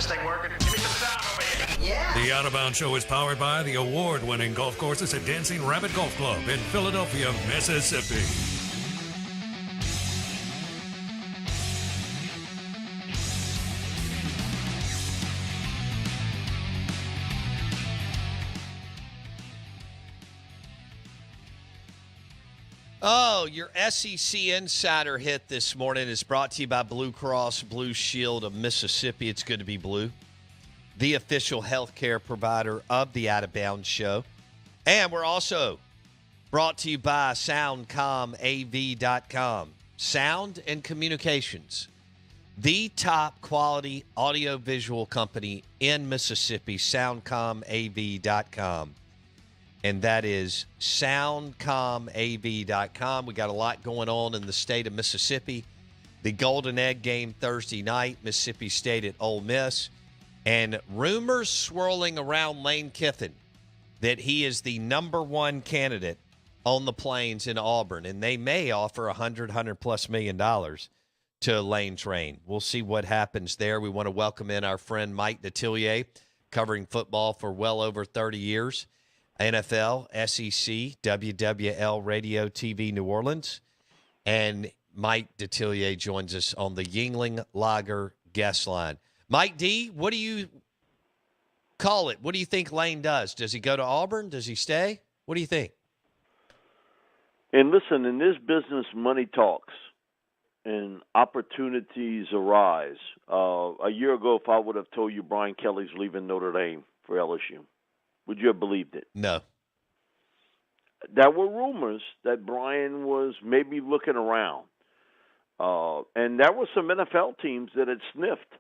this thing working? Give me some sound over here. Yeah. The Out of Bounds Show is powered by the award-winning golf courses at Dancing Rabbit Golf Club in Philadelphia, Mississippi. Oh, your SEC Insider hit this morning is brought to you by Blue Cross Blue Shield of Mississippi. It's good to be blue. The official healthcare provider of the Out of Bounds Show. And we're also brought to you by SoundcomAV.com. Sound and Communications. The top quality audiovisual company in Mississippi, SoundcomAV.com. And that is SoundcomAV.com. We got a lot going on in the state of Mississippi. The Golden Egg game Thursday night, Mississippi State at Ole Miss. And rumors swirling around Lane Kiffin that he is the number one candidate on the Plains in Auburn. And they may offer $100+ million to Lane's reign. We'll see what happens there. We want to welcome in our friend Mike Detillier, covering football for well over 30 years. NFL, SEC, WWL Radio TV New Orleans. And Mike Detillier joins us on the Yuengling Lager guest line. Mike D., what do you call it? What do you think Lane does? Does he go to Auburn? Does he stay? What do you think? And listen, in this business, money talks and opportunities arise. A year ago, if I would have told you Brian Kelly's leaving Notre Dame for LSU, would you have believed it? No. There were rumors that Brian was maybe looking around. And there were some NFL teams that had sniffed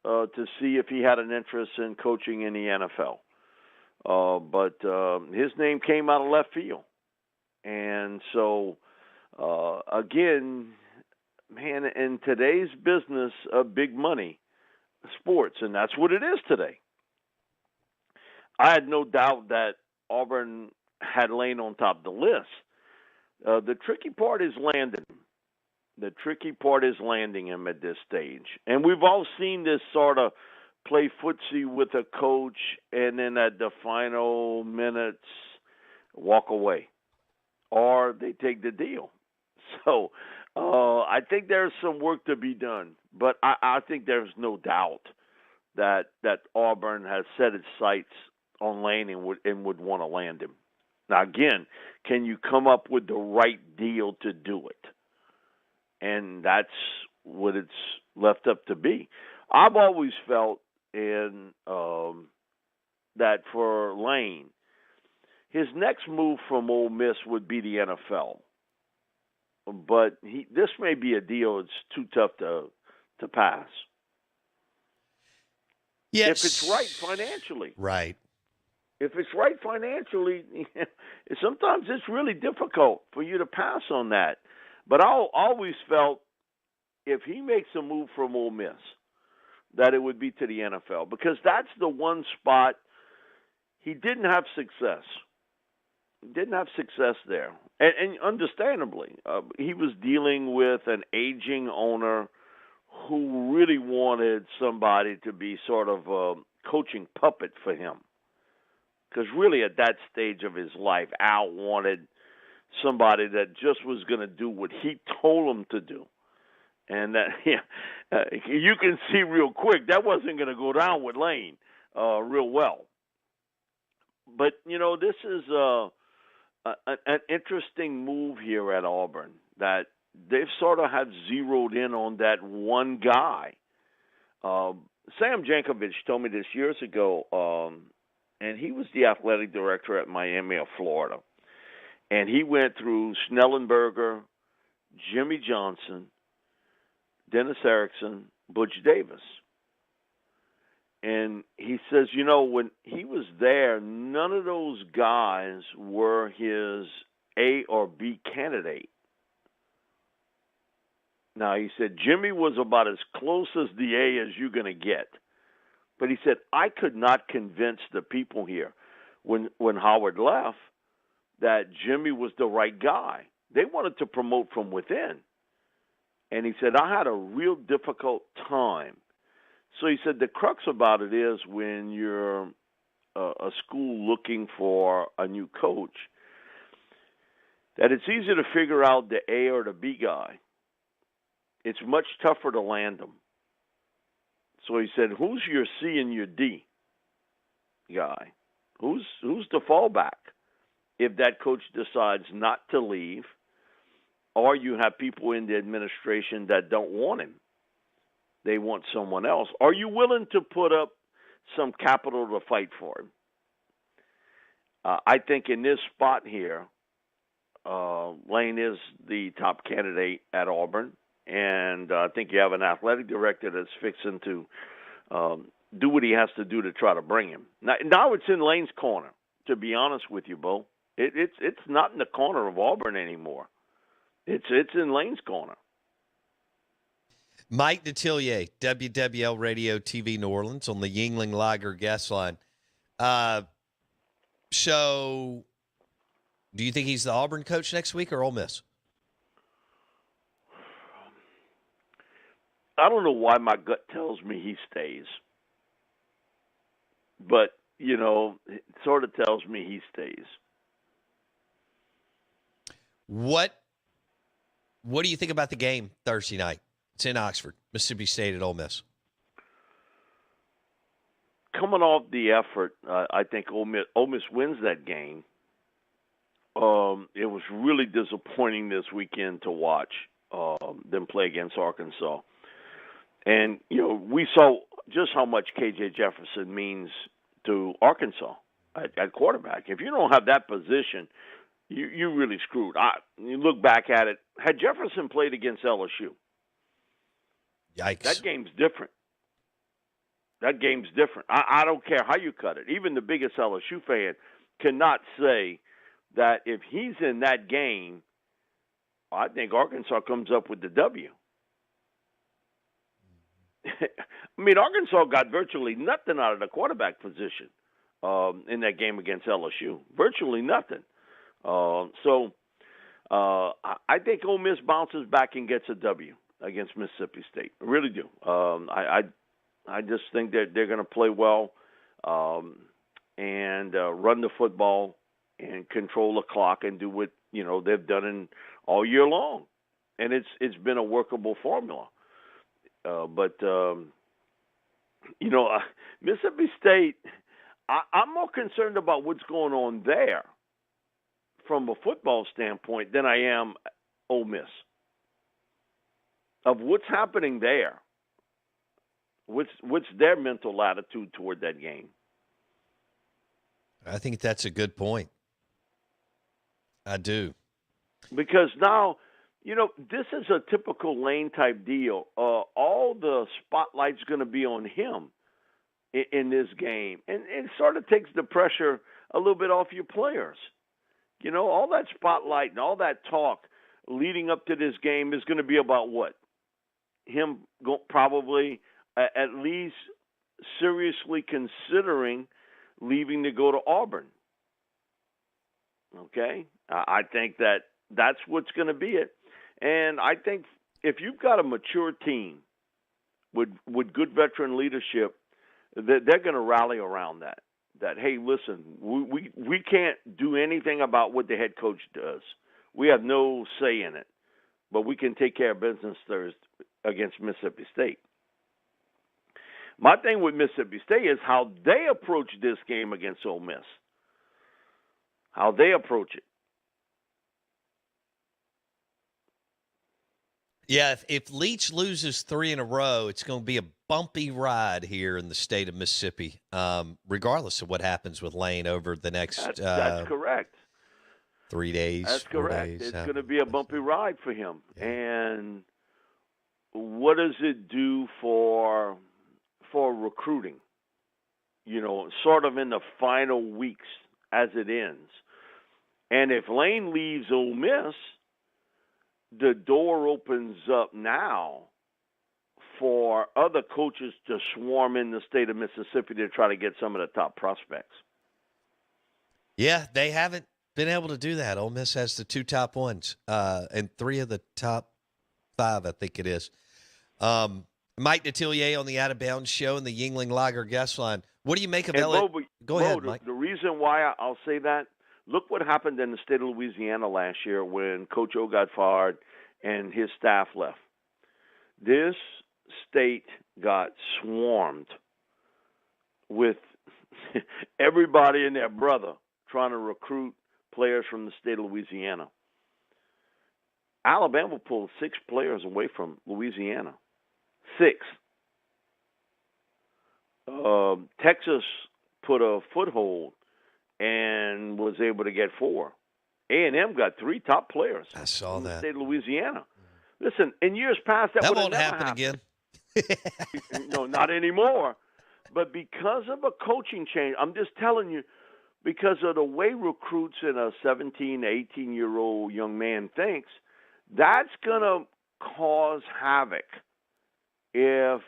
to see if he had an interest in coaching in the NFL. But his name came out of left field. And so, again, man, in today's business of big money, sports, and that's what it is today. I had no doubt that Auburn had Lane on top of the list. The tricky part is landing him. The tricky part is landing him at this stage. And we've all seen this sort of play footsie with a coach and then at the final minutes walk away. Or they take the deal. So I think there's some work to be done. But I think there's no doubt that Auburn has set its sights on Lane and would want to land him. Now, again, can you come up with the right deal to do it? And that's what it's left up to be. I've always felt that for Lane, his next move from Ole Miss would be the NFL. But this may be a deal that's too tough to pass. Yes. If it's right financially. Right. If it's right financially, sometimes it's really difficult for you to pass on that. But I always felt if he makes a move from Ole Miss, that it would be to the NFL. Because that's the one spot he didn't have success. Didn't have success there. And understandably, he was dealing with an aging owner who really wanted somebody to be sort of a coaching puppet for him. Because really at that stage of his life, Al wanted somebody that just was going to do what he told him to do. And that you can see real quick that wasn't going to go down with Lane real well. But, this is an interesting move here at Auburn that they've sort of have zeroed in on that one guy. Sam Jankovic told me this years ago, and he was the athletic director at Miami of Florida. And he went through Snellenberger, Jimmy Johnson, Dennis Erickson, Butch Davis. And he says, when he was there, none of those guys were his A or B candidate. Now, he said, Jimmy was about as close as the A as you're going to get. But he said, I could not convince the people here when Howard left that Jimmy was the right guy. They wanted to promote from within. And he said, I had a real difficult time So he said the crux about it is when you're a school looking for a new coach, that it's easy to figure out the A or the B guy. It's much tougher to land them. So he said, who's your C and your D guy? Who's the fallback if that coach decides not to leave, or you have people in the administration that don't want him? They want someone else. Are you willing to put up some capital to fight for him? I think in this spot here, Lane is the top candidate at Auburn, and I think you have an athletic director that's fixing to do what he has to do to try to bring him. Now it's in Lane's corner, to be honest with you, Bo. It's not in the corner of Auburn anymore. It's in Lane's corner. Mike Detillier, WWL Radio TV New Orleans on the Yuengling Lager guest line. So do you think he's the Auburn coach next week or Ole Miss? I don't know why my gut tells me he stays. But, it sort of tells me he stays. What do you think about the game Thursday night? It's in Oxford, Mississippi State at Ole Miss. Coming off the effort, I think Ole Miss wins that game. It was really disappointing this weekend to watch them play against Arkansas. And, we saw just how much K.J. Jefferson means to Arkansas at quarterback. If you don't have that position, you really screwed. You look back at it. Had Jefferson played against LSU, yikes. That game's different. I don't care how you cut it. Even the biggest LSU fan cannot say that if he's in that game, I think Arkansas comes up with the W. I mean, Arkansas got virtually nothing out of the quarterback position in that game against LSU. Virtually nothing. So I think Ole Miss bounces back and gets a W against Mississippi State. I really do. I just think that they're going to play well and run the football and control the clock and do what they've done in all year long, and it's been a workable formula. But Mississippi State, I'm more concerned about what's going on there from a football standpoint than I am Ole Miss. Of what's happening there. What's their mental attitude toward that game? I think that's a good point. I do. Because now, this is a typical Lane type deal. All the spotlight's going to be on him in this game. And it sort of takes the pressure a little bit off your players. All that spotlight and all that talk leading up to this game is going to be about what? Him probably at least seriously considering leaving to go to Auburn. Okay? I think that's what's going to be it. And I think if you've got a mature team with good veteran leadership, they're going to rally around that. That, hey, listen, we can't do anything about what the head coach does. We have no say in it. But we can take care of business Thursday against Mississippi State. My thing with Mississippi State is how they approach this game against Ole Miss. How they approach it. Yeah, if Leach loses 3 in a row, it's going to be a bumpy ride here in the state of Mississippi, regardless of what happens with Lane over the next that's correct. 3 days. That's 4 correct. days. It's going to be a bumpy ride for him. Yeah. And what does it do for recruiting? Sort of in the final weeks as it ends. And if Lane leaves Ole Miss, the door opens up now for other coaches to swarm in the state of Mississippi to try to get some of the top prospects. Yeah, they haven't been able to do that. Ole Miss has the 2 top ones and 3 of the top 5, I think it is. Mike Detillier on the Out of Bounds show and the Yuengling Lager guest line. What do you make of LSU? Go ahead, Mike. The reason why I'll say that, look what happened in the state of Louisiana last year when Coach O got fired and his staff left. This state got swarmed with everybody and their brother trying to recruit players from the state of Louisiana. Alabama pulled 6 players away from Louisiana. 6. Texas put a foothold and was able to get 4. A&M got 3 top players. I saw from that. The state of Louisiana. Listen, in years past, that would won't never happen again. No, not anymore. But because of a coaching change, I'm just telling you, because of the way recruits and a 17, 18-year-old young man thinks, that's going to cause havoc. If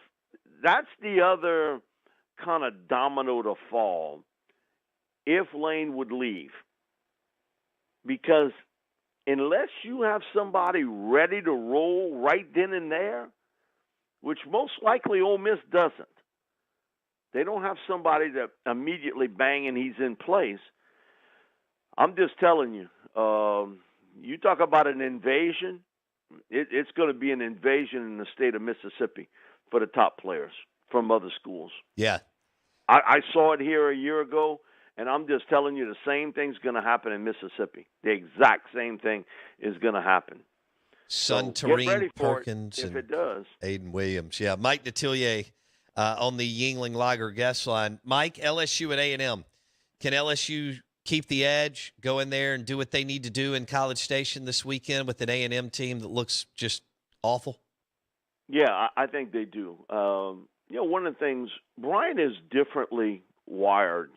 that's the other kind of domino to fall, if Lane would leave. Because unless you have somebody ready to roll right then and there, which most likely Ole Miss doesn't, they don't have somebody that immediately bang and he's in place. I'm just telling you, you talk about an invasion, it's going to be an invasion in the state of Mississippi for the top players from other schools. Yeah. I saw it here a year ago, and I'm just telling you the same thing's going to happen in Mississippi. The exact same thing is going to happen. Tereen Perkins if it does. Aiden Williams. Yeah, Mike Detillier on the Yuengling Lager guest line. Mike, LSU at A&M. Can LSU keep the edge, go in there and do what they need to do in College Station this weekend with an A&M team that looks just awful? Yeah, I think they do. One of the things, Brian is differently wired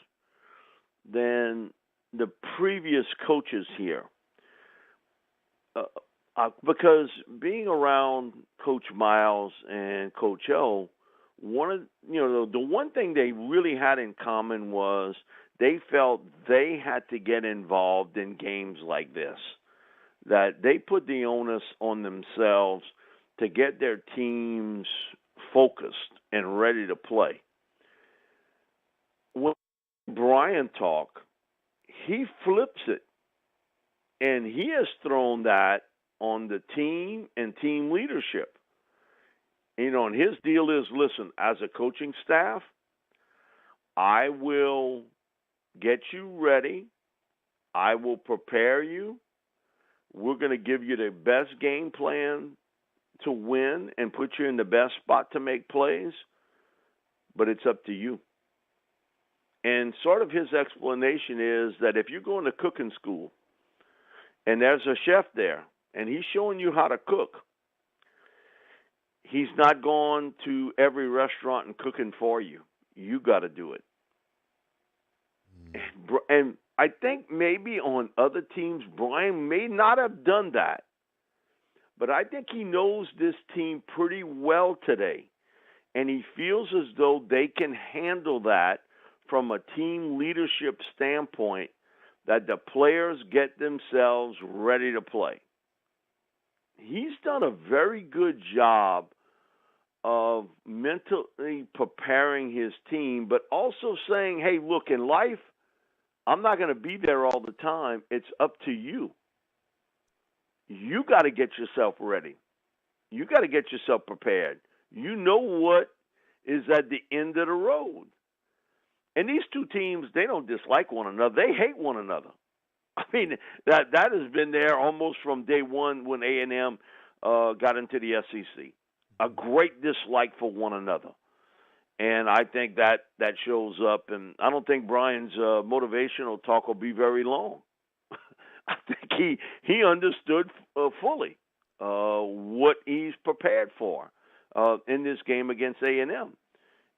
than the previous coaches here. Because being around Coach Miles and Coach O, the one thing they really had in common was they felt they had to get involved in games like this, that they put the onus on themselves to get their teams focused and ready to play. When Brian talk, he flips it, and he has thrown that on the team and team leadership. And his deal is, listen, as a coaching staff, I will get you ready. I will prepare you. We're going to give you the best game plan to win and put you in the best spot to make plays, but it's up to you. And sort of his explanation is that if you're going to cooking school and there's a chef there and he's showing you how to cook, he's not going to every restaurant and cooking for you. You got to do it. And I think maybe on other teams, Brian may not have done that. But I think he knows this team pretty well today. And he feels as though they can handle that from a team leadership standpoint, that the players get themselves ready to play. He's done a very good job of mentally preparing his team, but also saying, hey, look, in life, I'm not going to be there all the time. It's up to you. You got to get yourself ready. You got to get yourself prepared. You know what is at the end of the road. And these two teams, they don't dislike one another. They hate one another. I mean, that has been there almost from day one when A&M got into the SEC. A great dislike for one another. And I think that shows up. And I don't think Brian's motivational talk will be very long. I think he understood fully what he's prepared for in this game against A&M.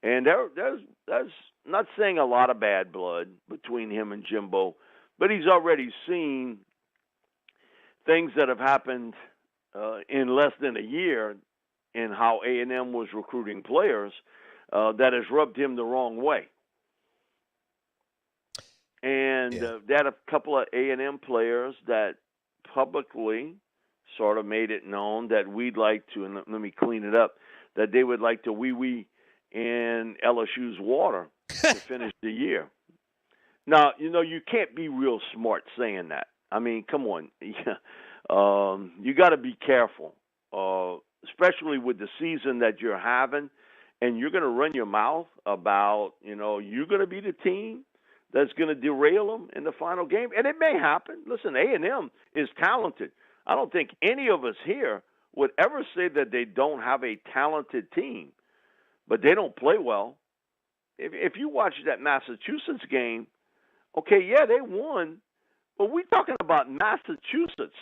And there's not saying a lot of bad blood between him and Jimbo, but he's already seen things that have happened in less than a year in how A&M was recruiting players that has rubbed him the wrong way. And they had a couple of A&M players that publicly sort of made it known that we'd like to, and let me clean it up, that they would like to wee in LSU's water to finish the year. Now, you can't be real smart saying that. I mean, come on. You got to be careful, especially with the season that you're having, and you're going to run your mouth about, you're going to be the team that's going to derail them in the final game. And it may happen. Listen, A&M is talented. I don't think any of us here would ever say that they don't have a talented team, but they don't play well. If you watch that Massachusetts game, okay, yeah, they won, but we're talking about Massachusetts,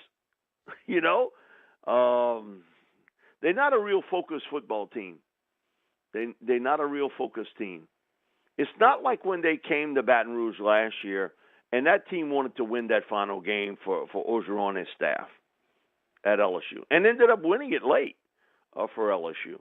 They're not a real focused football team. They're not a real focused team. It's not like when they came to Baton Rouge last year, and that team wanted to win that final game for Orgeron and his staff at LSU, and ended up winning it late for LSU.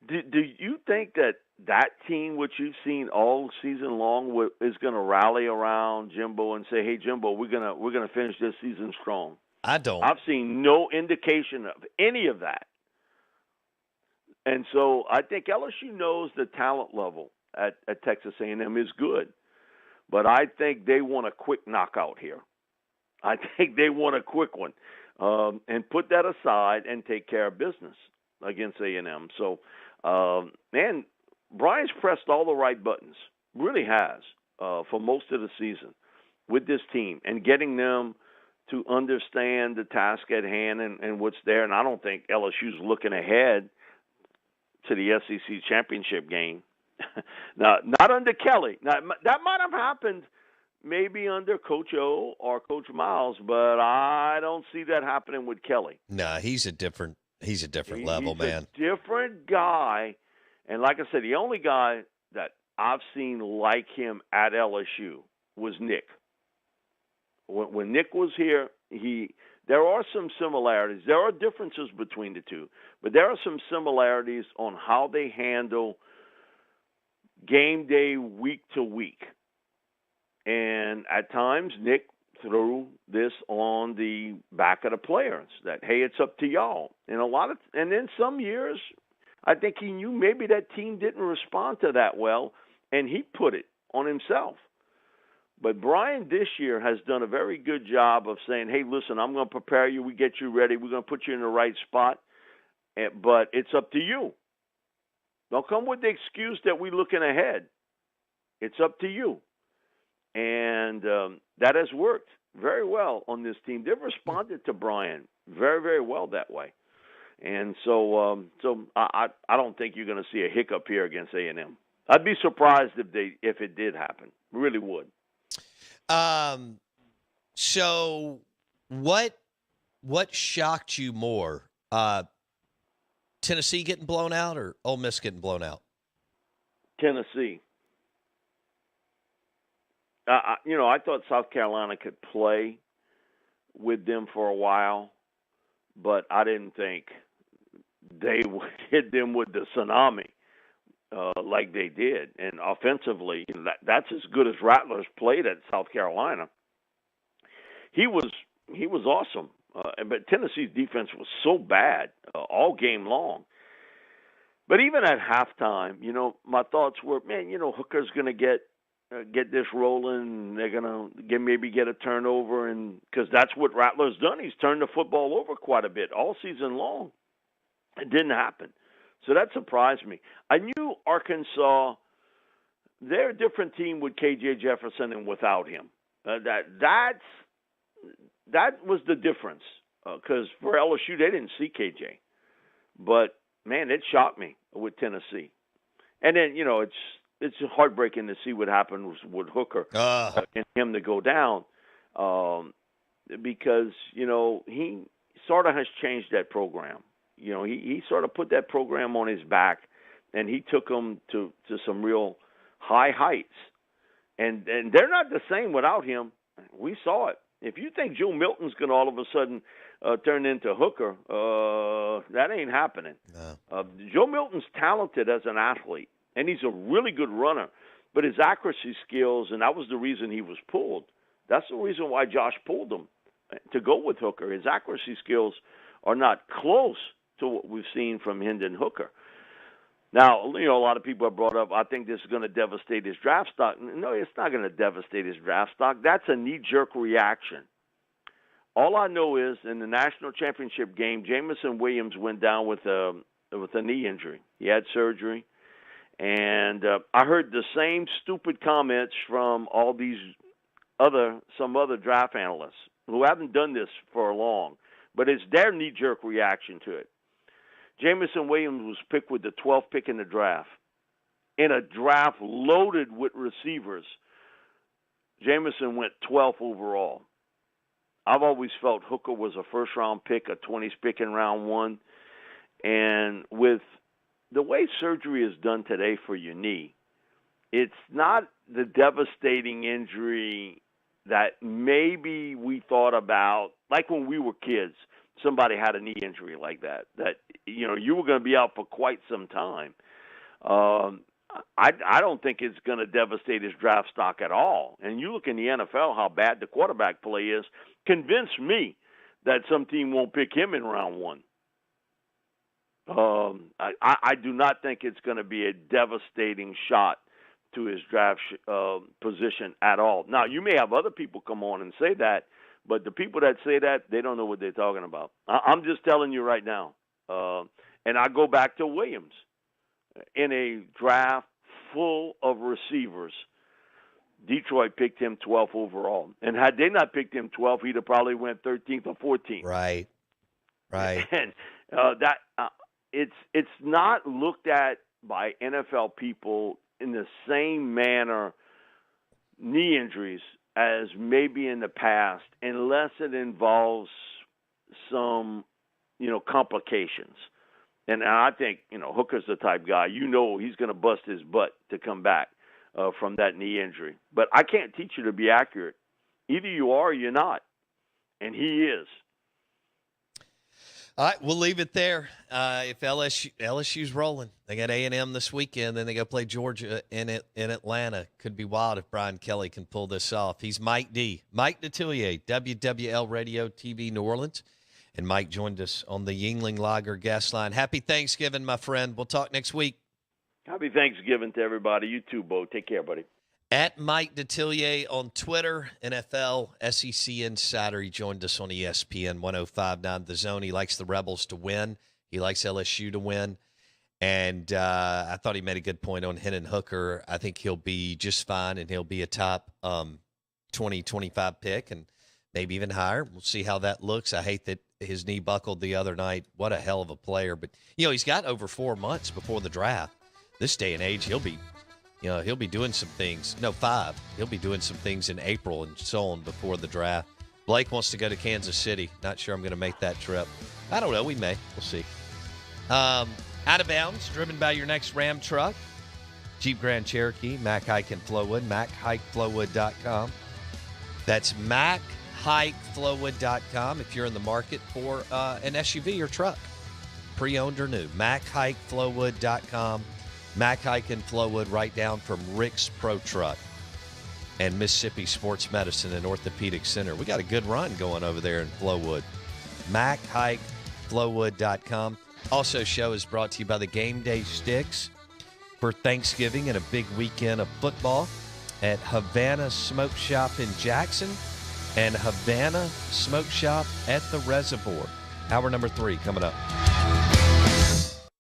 Do you think that team, which you've seen all season long, is going to rally around Jimbo and say, "Hey, Jimbo, we're gonna finish this season strong"? I don't. I've seen no indication of any of that. And so I think LSU knows the talent level at Texas A&M is good. But I think they want a quick knockout here. I think they want a quick one. And put that aside and take care of business against A&M. So, man, Brian's pressed all the right buttons. Really has for most of the season with this team and getting them to understand the task at hand and what's there. And I don't think LSU's looking ahead to the SEC championship game. Now, not under Kelly. Now, that might have happened maybe under Coach O or Coach Miles, but I don't see that happening with Kelly. No, he's a different level, man. He's a different guy. And like I said, the only guy that I've seen like him at LSU was Nick. When Nick was here, there are some similarities. There are differences between the two, but there are some similarities on how they handle game day week to week. And at times, Nick threw this on the back of the players that, hey, it's up to y'all. And then some years, I think he knew maybe that team didn't respond to that well, and he put it on himself. But Brian this year has done a very good job of saying, hey, listen, I'm going to prepare you. We get you ready. We're going to put you in the right spot. But it's up to you. Don't come with the excuse that we're looking ahead. It's up to you. And that has worked very well on this team. They've responded to Brian very, very well that way. And so I don't think you're going to see a hiccup here against A&M. I'd be surprised if it did happen. Really would. So what shocked you more? Tennessee getting blown out or Ole Miss getting blown out? Tennessee. I thought South Carolina could play with them for a while, but I didn't think they would hit them with the tsunami like they did. And offensively, that's as good as Rattlers played at South Carolina. He was awesome. But Tennessee's defense was so bad all game long. But even at halftime, my thoughts were, man, Hooker's going to get this rolling. They're going to maybe get a turnover, and because that's what Rattler's done. He's turned the football over quite a bit all season long. It didn't happen. So that surprised me. I knew Arkansas, they're a different team with K.J. Jefferson and without him. That was the difference because for LSU, they didn't see K.J. But, man, it shocked me with Tennessee. And then, it's heartbreaking to see what happened with Hooker and him to go down because, he sort of has changed that program. He sort of put that program on his back, and he took them to some real high heights. And they're not the same without him. We saw it. If you think Joe Milton's going to all of a sudden turn into Hooker, that ain't happening. No. Joe Milton's talented as an athlete, and he's a really good runner. But his accuracy skills, and that was the reason he was pulled. That's the reason why Josh pulled him to go with Hooker. His accuracy skills are not close to what we've seen from Hendon Hooker. Now, a lot of people have brought up, I think this is going to devastate his draft stock. No, it's not going to devastate his draft stock. That's a knee-jerk reaction. All I know is in the national championship game, Jameson Williams went down with a knee injury. He had surgery. And I heard the same stupid comments from all these some other draft analysts who haven't done this for long, but it's their knee-jerk reaction to it. Jameson Williams was picked with the 12th pick in the draft. In a draft loaded with receivers, Jameson went 12th overall. I've always felt Hooker was a first-round pick, a 20th pick in round one. And with the way surgery is done today for your knee, it's not the devastating injury that maybe we thought about, like when we were kids. Somebody had a knee injury like that you were going to be out for quite some time. I don't think it's going to devastate his draft stock at all. And you look in the NFL how bad the quarterback play is. Convince me that some team won't pick him in round one. I do not think it's going to be a devastating shot to his draft position at all. Now, you may have other people come on and say that, but the people that say that, they don't know what they're talking about. I'm just telling you right now. And I go back to Williams. In a draft full of receivers, Detroit picked him 12th overall. And had they not picked him 12th, he'd have probably went 13th or 14th. Right. And it's not looked at by NFL people in the same manner, knee injuries, as maybe in the past, unless it involves some, complications. And I think, Hooker's the type guy, he's going to bust his butt to come back from that knee injury. But I can't teach you to be accurate. Either you are or you're not. And he is. All right, we'll leave it there. If LSU's rolling, they got A&M this weekend, then they go play Georgia in Atlanta. Could be wild if Brian Kelly can pull this off. He's Mike Detillier, WWL Radio TV New Orleans. And Mike joined us on the Yuengling Lager guest line. Happy Thanksgiving, my friend. We'll talk next week. Happy Thanksgiving to everybody. You too, Bo. Take care, buddy. At Mike Detillier on Twitter, NFL, SEC Insider. He joined us on ESPN 105.9 The Zone. He likes the Rebels to win. He likes LSU to win. And I thought he made a good point on Hendon Hooker. I think he'll be just fine, and he'll be a top 20-25 pick and maybe even higher. We'll see how that looks. I hate that his knee buckled the other night. What a hell of a player. But, he's got over 4 months before the draft. This day and age, he'll be doing some things. No, 5. He'll be doing some things in April and so on before the draft. Blake wants to go to Kansas City. Not sure I'm going to make that trip. I don't know. We may. We'll see. Out of Bounds, driven by your next Ram truck. Jeep Grand Cherokee, Mack Hike and Flowwood, MackHikeFlowwood.com. That's MackHikeFlowwood.com if you're in the market for an SUV or truck, pre-owned or new. MackHikeFlowwood.com. Mack Hike and Flowwood, right down from Rick's Pro Truck and Mississippi Sports Medicine and Orthopedic Center. We got a good run going over there in Flowwood. MackHikeFlowwood.com. Also, show is brought to you by the Game Day Sticks for Thanksgiving and a big weekend of football at Havana Smoke Shop in Jackson and Havana Smoke Shop at the Reservoir. Hour number 3 coming up.